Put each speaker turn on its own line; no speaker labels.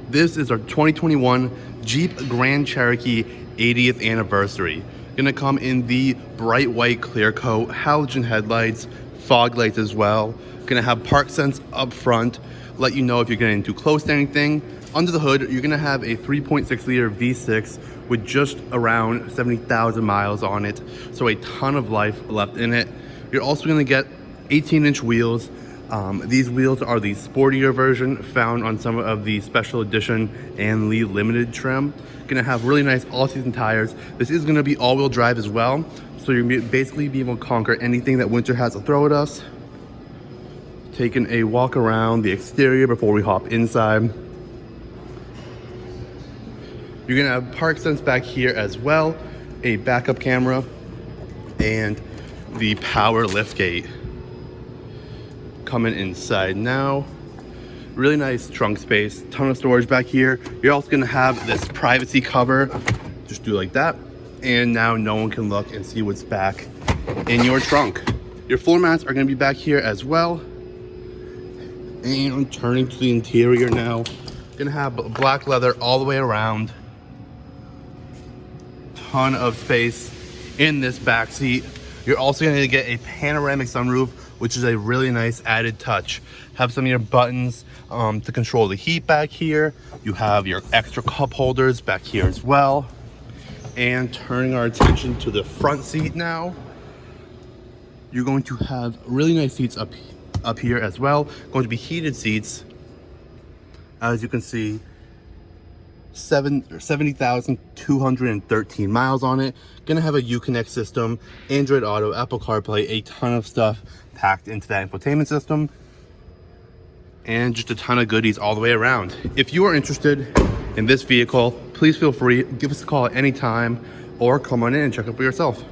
This is our 2021 Jeep Grand Cherokee 80th anniversary. Gonna come in the bright white clear coat, halogen headlights, fog lights as well. Gonna have park sense up front, let you know if you're getting too close to anything. Under the hood, you're gonna have a 3.6 liter V6 with just around 70,000 miles on it. So a ton of life left in it. You're also gonna get 18-inch wheels. These wheels are the sportier version found on some of the special edition and Lee limited trim. Gonna have really nice all-season tires. This is gonna be all-wheel drive as well, so you're gonna basically be able to conquer anything that winter has to throw at us. Taking a walk around the exterior before we hop inside. You're gonna have park sense back here as well, a backup camera, and the power liftgate. Coming inside now, really nice trunk space, ton of storage back here. You're also gonna have this privacy cover, just do like that, and now no one can look and see what's back in your trunk. Your floor mats are gonna be back here as well. And turning to the interior now, gonna have black leather all the way around. Ton of space in this back seat. You're also going to get a panoramic sunroof, which is a really nice added touch. Have some of your buttons to control the heat back here. You have your extra cup holders back here as well. And turning our attention to the front seat now, you're going to have really nice seats up here as well. Going to be heated seats. As you can see, 70,213 miles on it. Gonna have a Uconnect system, Android Auto, Apple CarPlay, a ton of stuff packed into that infotainment system, and just a ton of goodies all the way around. If you are interested in this vehicle, please feel free, give us a call at any time, or come on in and check it for yourself.